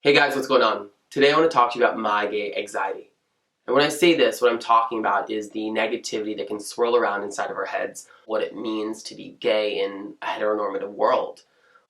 Hey guys, what's going on? Today I want to talk to you about my gay anxiety. And when I say this, what I'm talking about is the negativity that can swirl around inside of our heads, what it means to be gay in a heteronormative world.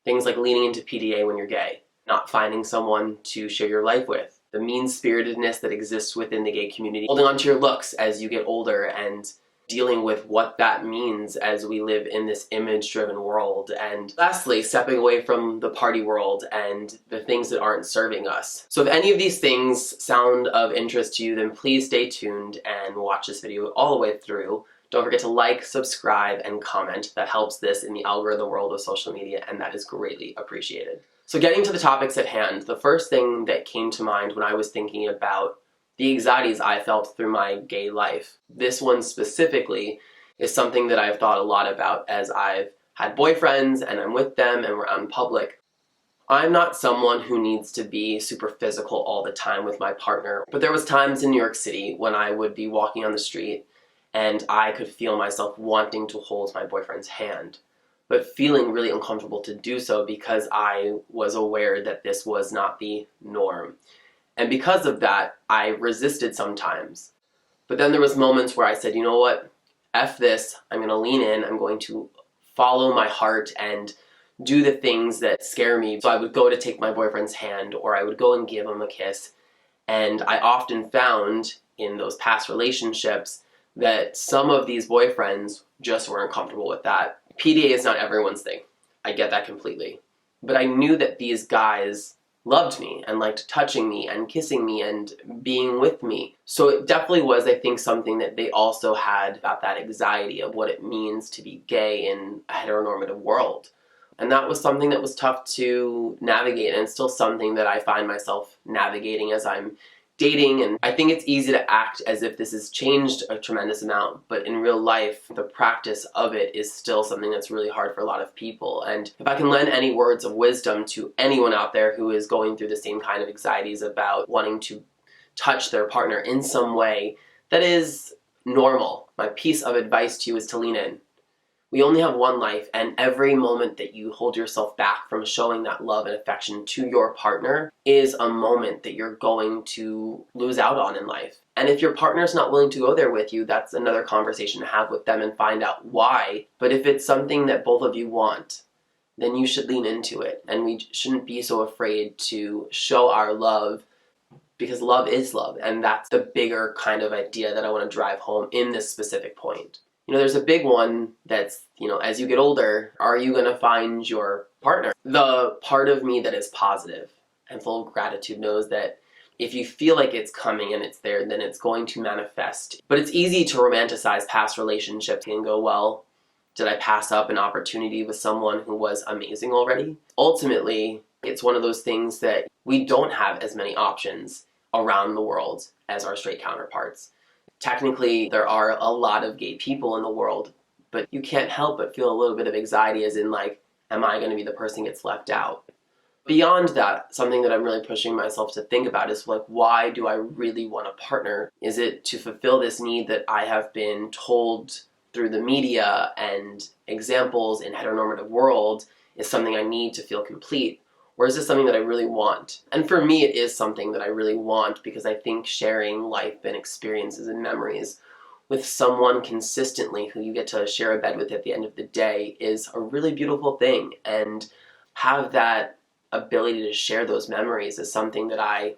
Things like leaning into PDA when you're gay, not finding someone to share your life with, the mean-spiritedness that exists within the gay community, holding on to your looks as you get older, and dealing with what that means as we live in this image-driven world. And lastly, stepping away from the party world and the things that aren't serving us. So if any of these things sound of interest to you, then please stay tuned and watch this video all the way through. Don't forget to like, subscribe, and comment. That helps this in the algorithm world of social media, and that is greatly appreciated. So getting to the topics at hand, the first thing that came to mind when I was thinking about the anxieties I felt through my gay life. This one specifically is something that I've thought a lot about as I've had boyfriends and I'm with them and we're out in public. I'm not someone who needs to be super physical all the time with my partner, but there was times in New York City when I would be walking on the street and I could feel myself wanting to hold my boyfriend's hand, but feeling really uncomfortable to do so because I was aware that this was not the norm. And because of that, I resisted sometimes. But then there was moments where I said, you know what, F this, I'm gonna lean in, I'm going to follow my heart and do the things that scare me. So I would go to take my boyfriend's hand, or I would go and give him a kiss. And I often found in those past relationships that some of these boyfriends just weren't comfortable with that. PDA is not everyone's thing. I get that completely. But I knew that these guys loved me and liked touching me and kissing me and being with me. So it definitely was, I think, something that they also had about that anxiety of what it means to be gay in a heteronormative world. And that was something that was tough to navigate, and still something that I find myself navigating as I'm dating. And I think it's easy to act as if this has changed a tremendous amount, but in real life, the practice of it is still something that's really hard for a lot of people. And if I can lend any words of wisdom to anyone out there who is going through the same kind of anxieties about wanting to touch their partner in some way that is normal, my piece of advice to you is to lean in. We only have one life, and every moment that you hold yourself back from showing that love and affection to your partner is a moment that you're going to lose out on in life. And if your partner's not willing to go there with you, that's another conversation to have with them and find out why. But if it's something that both of you want, then you should lean into it. And we shouldn't be so afraid to show our love, because love is love. And that's the bigger kind of idea that I want to drive home in this specific point. You know, there's a big one that's, as you get older, are you going to find your partner? The part of me that is positive and full of gratitude knows that if you feel like it's coming and it's there, then it's going to manifest. But it's easy to romanticize past relationships and go, well, did I pass up an opportunity with someone who was amazing already? Ultimately, it's one of those things that we don't have as many options around the world as our straight counterparts. Technically, there are a lot of gay people in the world, but you can't help but feel a little bit of anxiety as in like, am I going to be the person that gets left out? Beyond that, something that I'm really pushing myself to think about is like, why do I really want a partner? Is it to fulfill this need that I have been told through the media and examples in heteronormative world is something I need to feel complete? Or is this something that I really want? And for me, it is something that I really want, because I think sharing life and experiences and memories with someone consistently who you get to share a bed with at the end of the day is a really beautiful thing. And have that ability to share those memories is something that I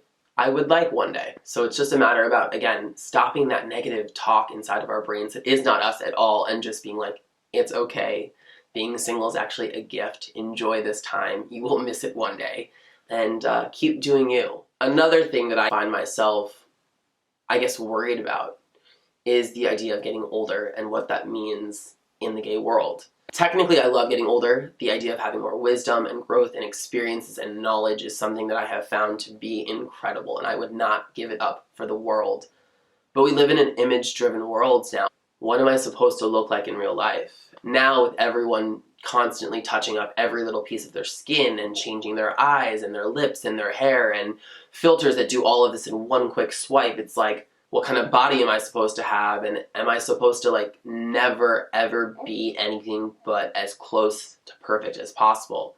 would like one day. So it's just a matter about, again, stopping that negative talk inside of our brains that is not us at all, and just being like, it's okay. Being single is actually a gift. Enjoy this time. You will miss it one day. And keep doing you. Another thing that I find myself, worried about is the idea of getting older and what that means in the gay world. Technically, I love getting older. The idea of having more wisdom and growth and experiences and knowledge is something that I have found to be incredible, and I would not give it up for the world. But we live in an image-driven world now. What am I supposed to look like in real life? Now, with everyone constantly touching up every little piece of their skin and changing their eyes and their lips and their hair and filters that do all of this in one quick swipe, it's like, what kind of body am I supposed to have? And am I supposed to never ever be anything but as close to perfect as possible?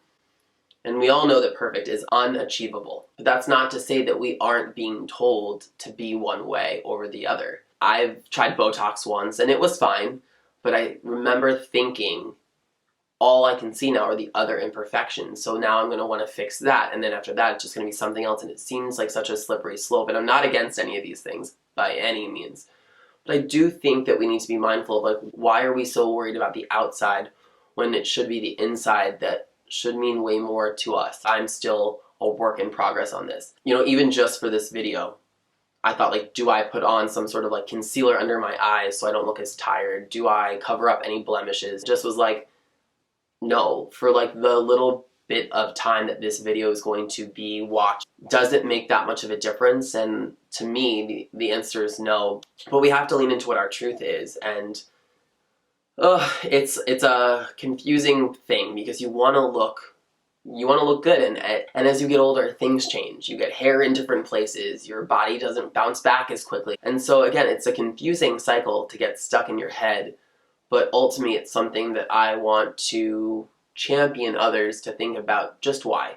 And we all know that perfect is unachievable. But that's not to say that we aren't being told to be one way or the other. I've tried Botox once and it was fine, but I remember thinking, all I can see now are the other imperfections. So now I'm going to want to fix that. And then after that, it's just going to be something else. And it seems like such a slippery slope. And I'm not against any of these things by any means. But I do think that we need to be mindful of, like, why are we so worried about the outside when it should be the inside that should mean way more to us? I'm still a work in progress on this. You know, even just for this video, I thought, like, do I put on some sort of like concealer under my eyes so I don't look as tired? Do I cover up any blemishes? Just was like, no. For like the little bit of time that this video is going to be watched, does it make that much of a difference? And to me, the answer is no. But we have to lean into what our truth is, and it's a confusing thing because you want to look good, and as you get older, things change. You get hair in different places, your body doesn't bounce back as quickly. And so again, it's a confusing cycle to get stuck in your head, but ultimately it's something that I want to champion others to think about just why.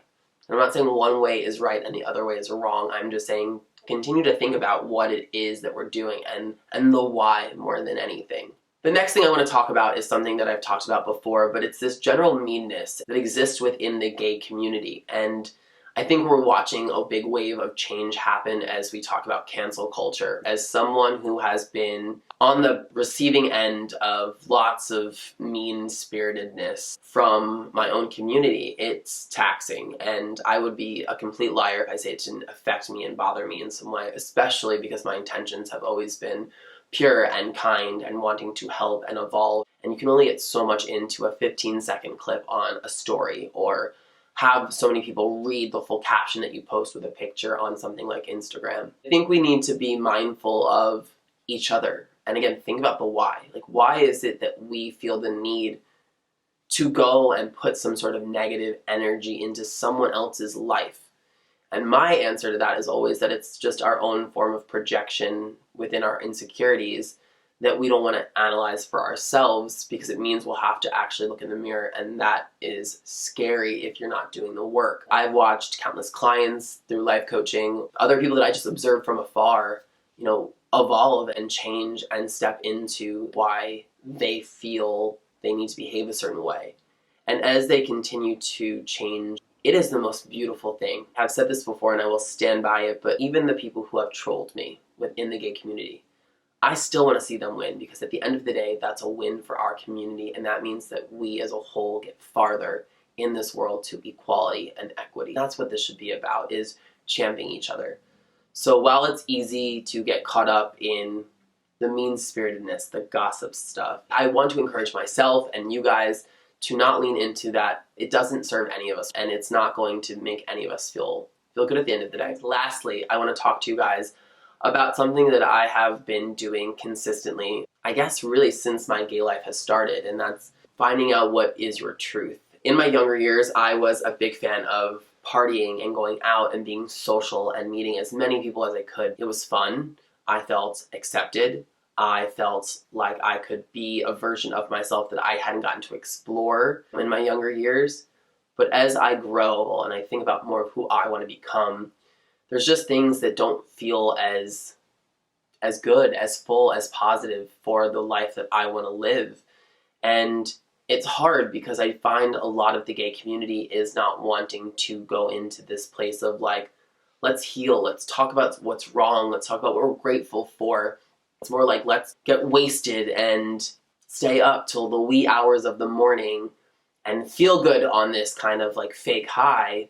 I'm not saying one way is right and the other way is wrong. I'm just saying continue to think about what it is that we're doing and the why more than anything. The next thing I want to talk about is something that I've talked about before, but it's this general meanness that exists within the gay community. And I think we're watching a big wave of change happen as we talk about cancel culture. As someone who has been on the receiving end of lots of mean-spiritedness from my own community, it's taxing. And I would be a complete liar if I say it didn't affect me and bother me in some way, especially because my intentions have always been pure and kind and wanting to help and evolve. And you can only get so much into a 15-second clip on a story, or have so many people read the full caption that you post with a picture on something like Instagram. I think we need to be mindful of each other. And again, think about the why. Like, why is it that we feel the need to go and put some sort of negative energy into someone else's life? And my answer to that is always that it's just our own form of projection within our insecurities that we don't want to analyze for ourselves, because it means we'll have to actually look in the mirror, and that is scary if you're not doing the work. I've watched countless clients through life coaching, other people that I just observed from afar, you know, evolve and change and step into why they feel they need to behave a certain way. And as they continue to change, it is the most beautiful thing. I've said this before and I will stand by it, but even the people who have trolled me within the gay community, I still want to see them win, because at the end of the day, that's a win for our community, and that means that we as a whole get farther in this world to equality and equity. That's what this should be about, is championing each other. So while it's easy to get caught up in the mean-spiritedness, the gossip stuff, I want to encourage myself and you guys to not lean into that. It doesn't serve any of us, and it's not going to make any of us feel good at the end of the day. Lastly, I want to talk to you guys about something that I have been doing consistently, I guess really since my gay life has started, and that's finding out what is your truth. In my younger years, I was a big fan of partying and going out and being social and meeting as many people as I could. It was fun. I felt accepted. I felt like I could be a version of myself that I hadn't gotten to explore in my younger years. But as I grow and I think about more of who I want to become, there's just things that don't feel as good, as full, as positive for the life that I want to live. And it's hard because I find a lot of the gay community is not wanting to go into this place of like, let's heal, let's talk about what's wrong, let's talk about what we're grateful for. It's more like, let's get wasted and stay up till the wee hours of the morning and feel good on this kind of like fake high,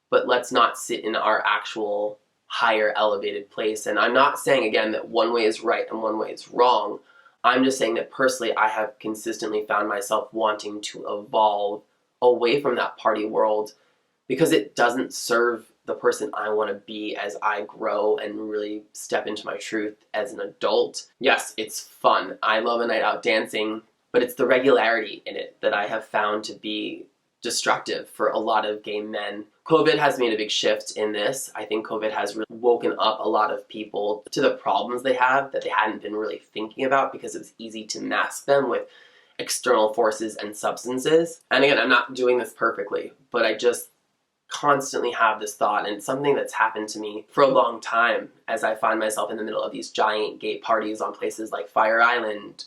but let's not sit in our actual higher elevated place. And I'm not saying, again, that one way is right and one way is wrong. I'm just saying that personally, I have consistently found myself wanting to evolve away from that party world because it doesn't serve the person I want to be as I grow and really step into my truth as an adult. Yes, it's fun. I love a night out dancing, but it's the regularity in it that I have found to be destructive for a lot of gay men. COVID has made a big shift in this. I think COVID has really woken up a lot of people to the problems they have that they hadn't been really thinking about because it was easy to mask them with external forces and substances. And again, I'm not doing this perfectly, but I just constantly have this thought, and it's something that's happened to me for a long time as I find myself in the middle of these giant gay parties on places like Fire Island,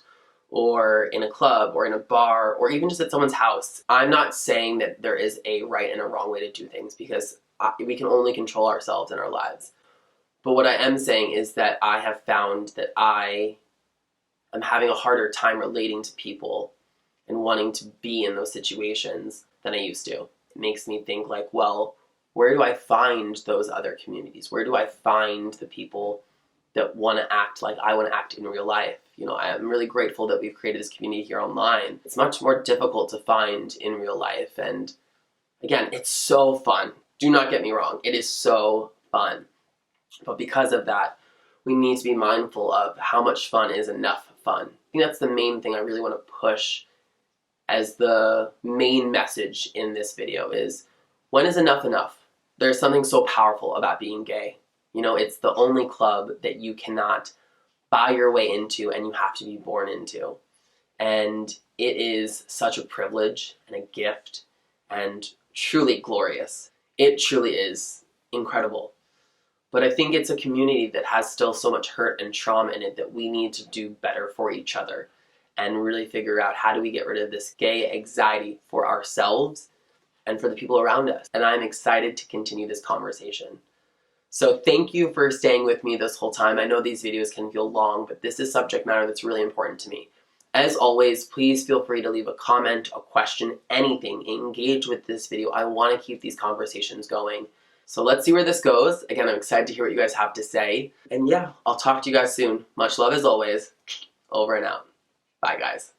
or in a club, or in a bar, or even just at someone's house. I'm not saying that there is a right and a wrong way to do things, because we can only control ourselves in our lives. But what I am saying is that I have found that I am having a harder time relating to people and wanting to be in those situations than I used to. It makes me think like, well, where do I find those other communities? Where do I find the people that want to act like I want to act in real life? You know, I'm really grateful that we've created this community here online. It's much more difficult to find in real life, and again, it's so fun. Do not get me wrong, it is so fun. But because of that, we need to be mindful of how much fun is enough fun. I think that's the main thing I really want to push as the main message in this video is, when is enough enough? There's something so powerful about being gay. You know, it's the only club that you cannot buy your way into and you have to be born into. And it is such a privilege and a gift and truly glorious. It truly is incredible. But I think it's a community that has still so much hurt and trauma in it that we need to do better for each other and really figure out, how do we get rid of this gay anxiety for ourselves and for the people around us. And I'm excited to continue this conversation. So thank you for staying with me this whole time. I know these videos can feel long, but this is subject matter that's really important to me. As always, please feel free to leave a comment, a question, anything. Engage with this video. I want to keep these conversations going. So let's see where this goes. Again, I'm excited to hear what you guys have to say. And yeah, I'll talk to you guys soon. Much love as always. Over and out. Bye, guys.